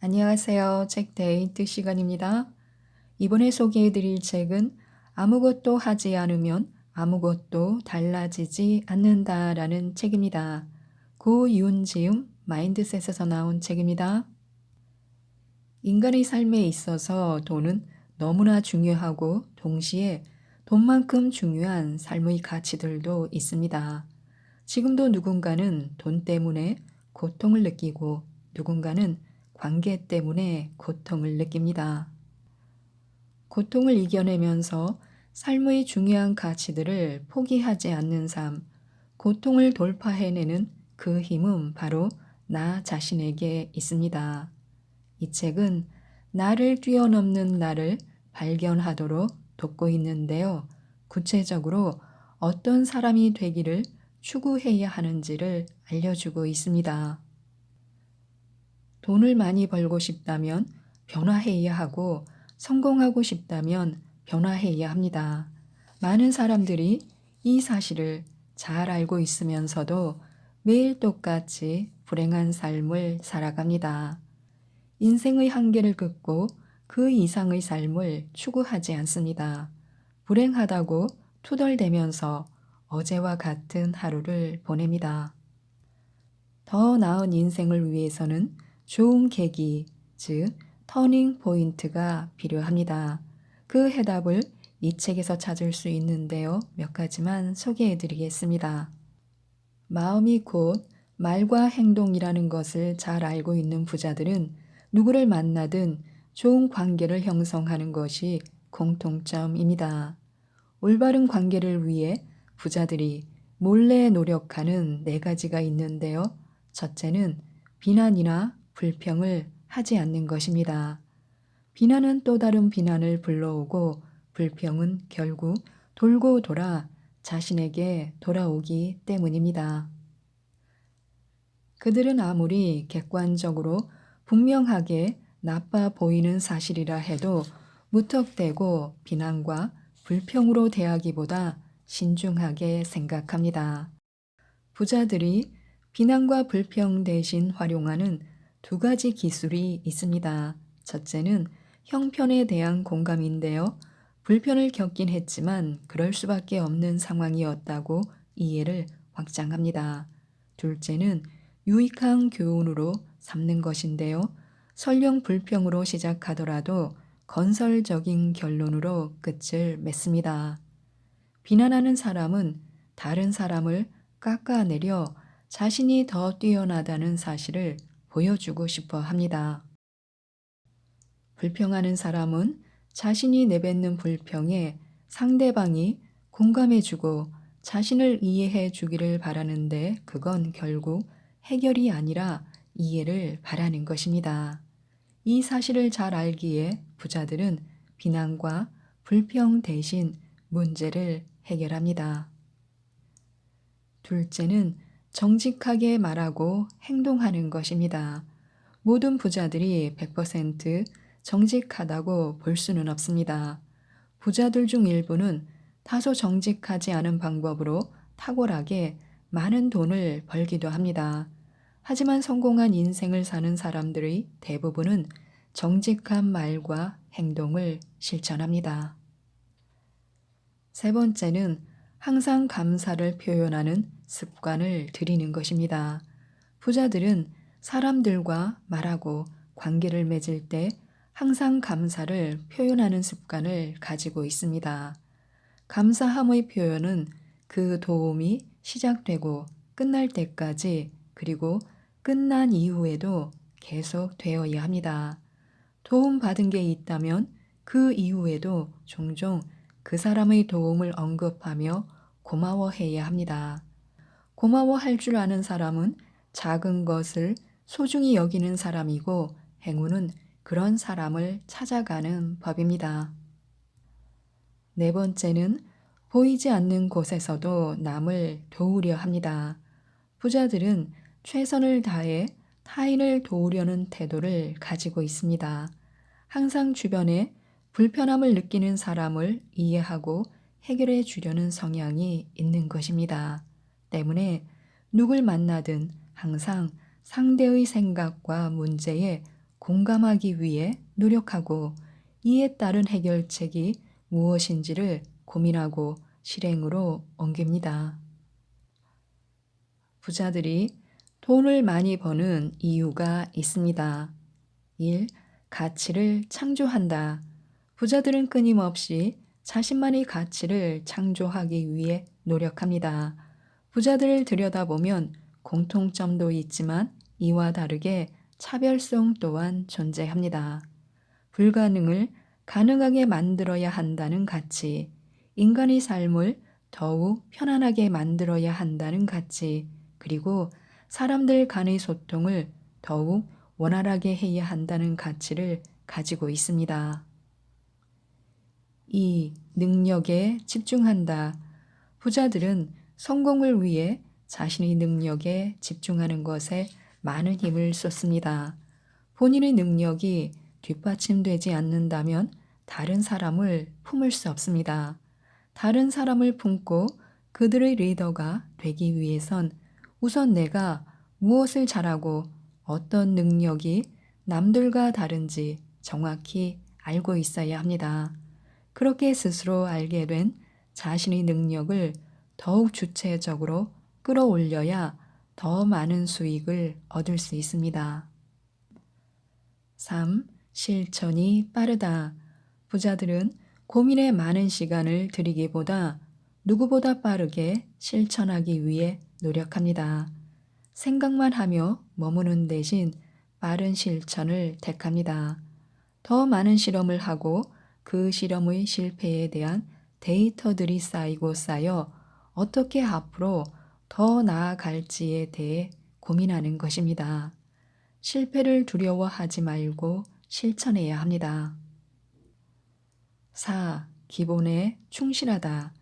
안녕하세요. 책데이트 시간입니다. 이번에 소개해드릴 책은 아무것도 하지 않으면 아무것도 달라지지 않는다라는 책입니다. 고윤지음 마인드셋에서 나온 책입니다. 인간의 삶에 있어서 돈은 너무나 중요하고 동시에 돈만큼 중요한 삶의 가치들도 있습니다. 지금도 누군가는 돈 때문에 고통을 느끼고 누군가는 관계 때문에 고통을 느낍니다. 고통을 이겨내면서 삶의 중요한 가치들을 포기하지 않는 삶, 고통을 돌파해내는 그 힘은 바로 나 자신에게 있습니다. 이 책은 나를 뛰어넘는 나를 발견하도록 돕고 있는데요. 구체적으로 어떤 사람이 되기를 추구해야 하는지를 알려주고 있습니다. 돈을 많이 벌고 싶다면 변화해야 하고 성공하고 싶다면 변화해야 합니다. 많은 사람들이 이 사실을 잘 알고 있으면서도 매일 똑같이 불행한 삶을 살아갑니다. 인생의 한계를 긋고 그 이상의 삶을 추구하지 않습니다. 불행하다고 투덜대면서 어제와 같은 하루를 보냅니다. 더 나은 인생을 위해서는 좋은 계기, 즉 터닝 포인트가 필요합니다. 그 해답을 이 책에서 찾을 수 있는데요. 몇 가지만 소개해 드리겠습니다. 마음이 곧 말과 행동이라는 것을 잘 알고 있는 부자들은 누구를 만나든 좋은 관계를 형성하는 것이 공통점입니다. 올바른 관계를 위해 부자들이 몰래 노력하는 네 가지가 있는데요. 첫째는 비난이나 불평을 하지 않는 것입니다. 비난은 또 다른 비난을 불러오고 불평은 결국 돌고 돌아 자신에게 돌아오기 때문입니다. 그들은 아무리 객관적으로 분명하게 나빠 보이는 사실이라 해도 무턱대고 비난과 불평으로 대하기보다 신중하게 생각합니다. 부자들이 비난과 불평 대신 활용하는 두 가지 기술이 있습니다. 첫째는 형편에 대한 공감인데요. 불편을 겪긴 했지만 그럴 수밖에 없는 상황이었다고 이해를 확장합니다. 둘째는 유익한 교훈으로 삼는 것인데요. 설령 불평으로 시작하더라도 건설적인 결론으로 끝을 맺습니다. 비난하는 사람은 다른 사람을 깎아내려 자신이 더 뛰어나다는 사실을 보여주고 싶어 합니다. 불평하는 사람은 자신이 내뱉는 불평에 상대방이 공감해주고 자신을 이해해 주기를 바라는데 그건 결국 해결이 아니라 이해를 바라는 것입니다. 이 사실을 잘 알기에 부자들은 비난과 불평 대신 문제를 해결합니다. 둘째는 정직하게 말하고 행동하는 것입니다. 모든 부자들이 100% 정직하다고 볼 수는 없습니다. 부자들 중 일부는 다소 정직하지 않은 방법으로 탁월하게 많은 돈을 벌기도 합니다. 하지만 성공한 인생을 사는 사람들의 대부분은 정직한 말과 행동을 실천합니다. 세 번째는 항상 감사를 표현하는 습관을 들이는 것입니다. 부자들은 사람들과 말하고 관계를 맺을 때 항상 감사를 표현하는 습관을 가지고 있습니다. 감사함의 표현은 그 도움이 시작되고 끝날 때까지 그리고 끝난 이후에도 계속 되어야 합니다. 도움 받은 게 있다면 그 이후에도 종종 그 사람의 도움을 언급하며 고마워해야 합니다. 고마워할 줄 아는 사람은 작은 것을 소중히 여기는 사람이고 행운은 그런 사람을 찾아가는 법입니다. 네 번째는 보이지 않는 곳에서도 남을 도우려 합니다. 부자들은 최선을 다해 타인을 도우려는 태도를 가지고 있습니다. 항상 주변에 불편함을 느끼는 사람을 이해하고 해결해 주려는 성향이 있는 것입니다. 때문에 누굴 만나든 항상 상대의 생각과 문제에 공감하기 위해 노력하고 이에 따른 해결책이 무엇인지를 고민하고 실행으로 옮깁니다. 부자들이 돈을 많이 버는 이유가 있습니다. 1. 가치를 창조한다. 부자들은 끊임없이 자신만의 가치를 창조하기 위해 노력합니다. 부자들을 들여다보면 공통점도 있지만 이와 다르게 차별성 또한 존재합니다. 불가능을 가능하게 만들어야 한다는 가치, 인간의 삶을 더욱 편안하게 만들어야 한다는 가치, 그리고 사람들 간의 소통을 더욱 원활하게 해야 한다는 가치를 가지고 있습니다. 2. 능력에 집중한다. 부자들은 성공을 위해 자신의 능력에 집중하는 것에 많은 힘을 쏟습니다. 본인의 능력이 뒷받침되지 않는다면 다른 사람을 품을 수 없습니다. 다른 사람을 품고 그들의 리더가 되기 위해선 우선 내가 무엇을 잘하고 어떤 능력이 남들과 다른지 정확히 알고 있어야 합니다. 그렇게 스스로 알게 된 자신의 능력을 더욱 주체적으로 끌어올려야 더 많은 수익을 얻을 수 있습니다. 3. 실천이 빠르다. 부자들은 고민에 많은 시간을 들이기보다 누구보다 빠르게 실천하기 위해 노력합니다. 생각만 하며 머무는 대신 빠른 실천을 택합니다. 더 많은 실험을 하고 그 실험의 실패에 대한 데이터들이 쌓이고 쌓여 어떻게 앞으로 더 나아갈지에 대해 고민하는 것입니다. 실패를 두려워하지 말고 실천해야 합니다. 4. 기본에 충실하다.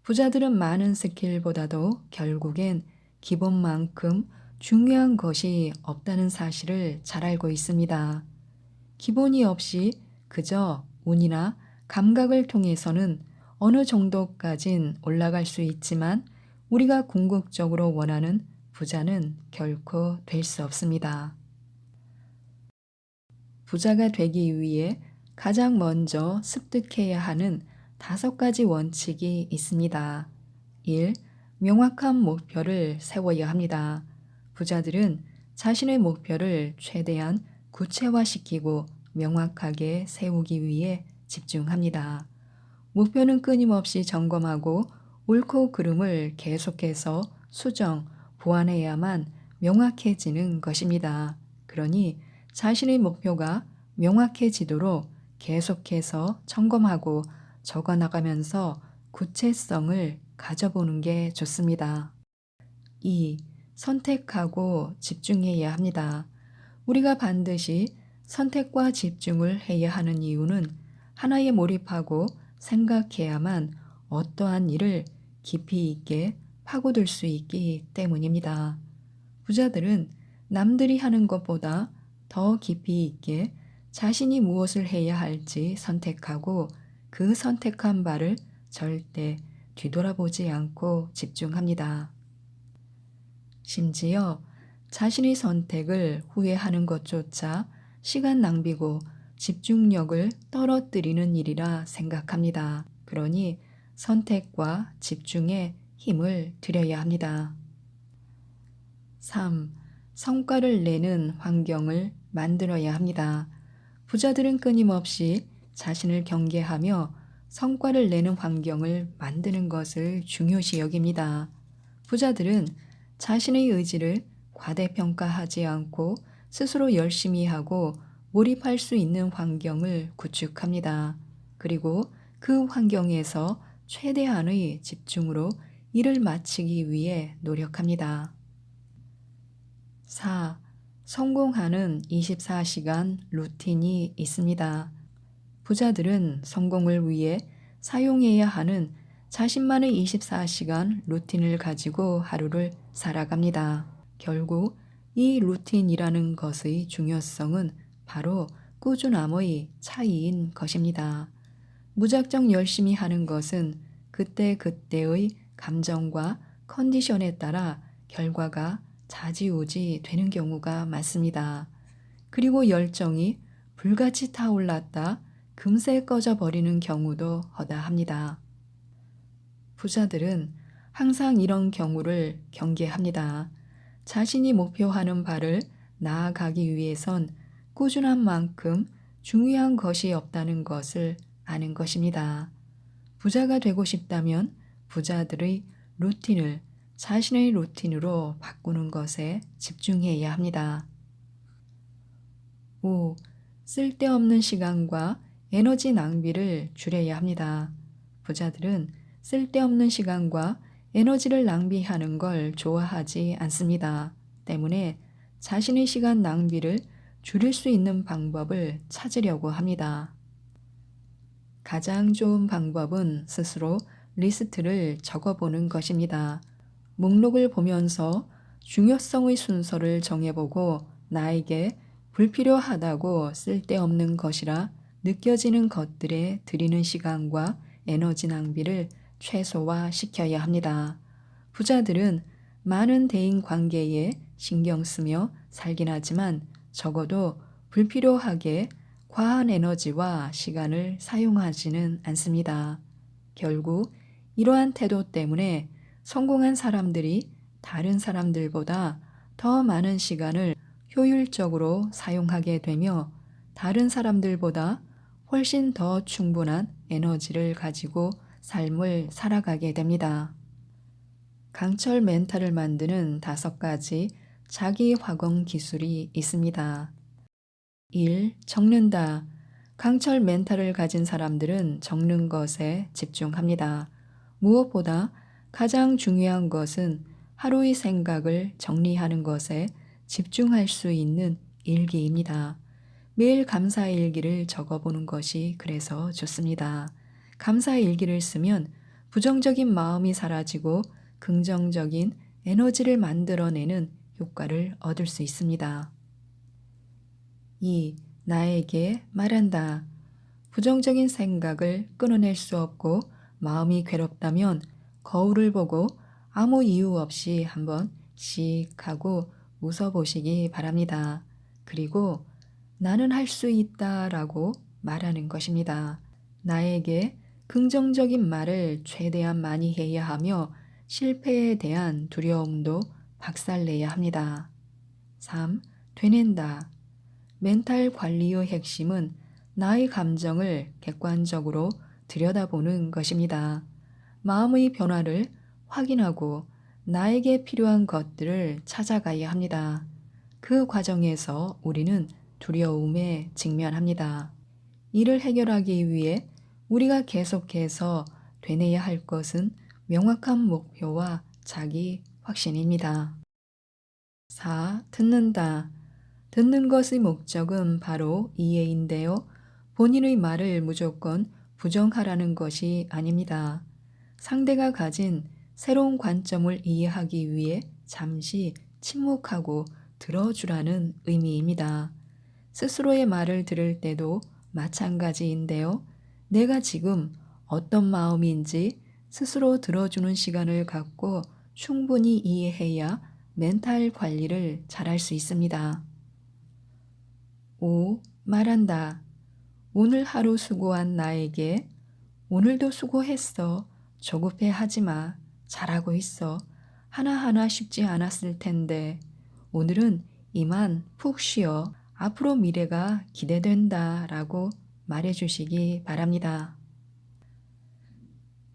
부자들은 많은 스킬보다도 결국엔 기본만큼 중요한 것이 없다는 사실을 잘 알고 있습니다. 기본이 없이 그저 운이나 감각을 통해서는 어느 정도까진 올라갈 수 있지만 우리가 궁극적으로 원하는 부자는 결코 될 수 없습니다. 부자가 되기 위해 가장 먼저 습득해야 하는 5가지 원칙이 있습니다. 1. 명확한 목표를 세워야 합니다. 부자들은 자신의 목표를 최대한 구체화시키고 명확하게 세우기 위해 집중합니다. 목표는 끊임없이 점검하고 옳고 그름을 계속해서 수정, 보완해야만 명확해지는 것입니다. 그러니 자신의 목표가 명확해지도록 계속해서 점검하고 적어나가면서 구체성을 가져보는 게 좋습니다. 2. 선택하고 집중해야 합니다. 우리가 반드시 선택과 집중을 해야 하는 이유는 하나에 몰입하고 생각해야만 어떠한 일을 깊이 있게 파고들 수 있기 때문입니다. 부자들은 남들이 하는 것보다 더 깊이 있게 자신이 무엇을 해야 할지 선택하고 그 선택한 바를 절대 뒤돌아보지 않고 집중합니다. 심지어 자신의 선택을 후회하는 것조차 시간 낭비고 집중력을 떨어뜨리는 일이라 생각합니다. 그러니 선택과 집중에 힘을 들여야 합니다. 3. 성과를 내는 환경을 만들어야 합니다. 부자들은 끊임없이 자신을 경계하며 성과를 내는 환경을 만드는 것을 중요시 여깁니다. 부자들은 자신의 의지를 과대평가하지 않고 스스로 열심히 하고 몰입할 수 있는 환경을 구축합니다. 그리고 그 환경에서 최대한의 집중으로 일을 마치기 위해 노력합니다. 4. 성공하는 24시간 루틴이 있습니다. 부자들은 성공을 위해 사용해야 하는 자신만의 24시간 루틴을 가지고 하루를 살아갑니다. 결국 이 루틴이라는 것의 중요성은 바로 꾸준함의 차이인 것입니다. 무작정 열심히 하는 것은 그때그때의 감정과 컨디션에 따라 결과가 좌지우지 되는 경우가 많습니다. 그리고 열정이 불같이 타올랐다 금세 꺼져버리는 경우도 허다합니다. 부자들은 항상 이런 경우를 경계합니다. 자신이 목표하는 바를 나아가기 위해선 꾸준한 만큼 중요한 것이 없다는 것을 아는 것입니다. 부자가 되고 싶다면 부자들의 루틴을 자신의 루틴으로 바꾸는 것에 집중해야 합니다. 5. 쓸데없는 시간과 에너지 낭비를 줄여야 합니다. 부자들은 쓸데없는 시간과 에너지를 낭비하는 걸 좋아하지 않습니다. 때문에 자신의 시간 낭비를 줄일 수 있는 방법을 찾으려고 합니다. 가장 좋은 방법은 스스로 리스트를 적어보는 것입니다. 목록을 보면서 중요성의 순서를 정해보고 나에게 불필요하다고 쓸데없는 것이라 느껴지는 것들에 들이는 시간과 에너지 낭비를 최소화시켜야 합니다. 부자들은 많은 대인 관계에 신경 쓰며 살긴 하지만 적어도 불필요하게 과한 에너지와 시간을 사용하지는 않습니다. 결국 이러한 태도 때문에 성공한 사람들이 다른 사람들보다 더 많은 시간을 효율적으로 사용하게 되며 다른 사람들보다 훨씬 더 충분한 에너지를 가지고 삶을 살아가게 됩니다. 강철 멘탈을 만드는 5가지 자기 활용 기술이 있습니다. 1. 적는다. 강철 멘탈을 가진 사람들은 적는 것에 집중합니다. 무엇보다 가장 중요한 것은 하루의 생각을 정리하는 것에 집중할 수 있는 일기입니다. 매일 감사 일기를 적어보는 것이 그래서 좋습니다. 감사 일기를 쓰면 부정적인 마음이 사라지고 긍정적인 에너지를 만들어내는 효과를 얻을 수 있습니다. 2. 나에게 말한다. 부정적인 생각을 끊어낼 수 없고 마음이 괴롭다면 거울을 보고 아무 이유 없이 한번 씩 하고 웃어보시기 바랍니다. 그리고 나는 할 수 있다라고 말하는 것입니다. 나에게 긍정적인 말을 최대한 많이 해야 하며 실패에 대한 두려움도 박살내야 합니다. 3. 되낸다. 멘탈 관리의 핵심은 나의 감정을 객관적으로 들여다보는 것입니다. 마음의 변화를 확인하고 나에게 필요한 것들을 찾아가야 합니다. 그 과정에서 우리는 두려움에 직면합니다. 이를 해결하기 위해 우리가 계속해서 되뇌야 할 것은 명확한 목표와 자기 확신입니다. 4. 듣는다. 듣는 것의 목적은 바로 이해인데요. 본인의 말을 무조건 부정하라는 것이 아닙니다. 상대가 가진 새로운 관점을 이해하기 위해 잠시 침묵하고 들어주라는 의미입니다. 스스로의 말을 들을 때도 마찬가지인데요. 내가 지금 어떤 마음인지 스스로 들어주는 시간을 갖고 충분히 이해해야 멘탈 관리를 잘할 수 있습니다. 5. 말한다. 오늘 하루 수고한 나에게 오늘도 수고했어. 조급해 하지 마. 잘하고 있어. 하나하나 쉽지 않았을 텐데 오늘은 이만 푹 쉬어. 앞으로 미래가 기대된다 라고 말해주시기 바랍니다.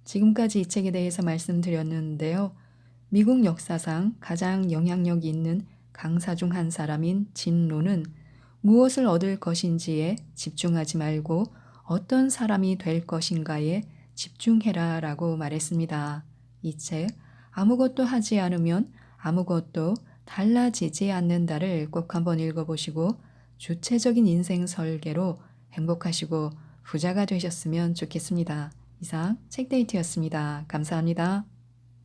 지금까지 이 책에 대해서 말씀드렸는데요. 미국 역사상 가장 영향력 있는 강사 중 한 사람인 진로는 무엇을 얻을 것인지에 집중하지 말고 어떤 사람이 될 것인가에 집중해라 라고 말했습니다. 이 책 아무것도 하지 않으면 아무것도 달라지지 않는다를 꼭 한번 읽어보시고 주체적인 인생 설계로 행복하시고 부자가 되셨으면 좋겠습니다. 이상 책데이트였습니다. 감사합니다.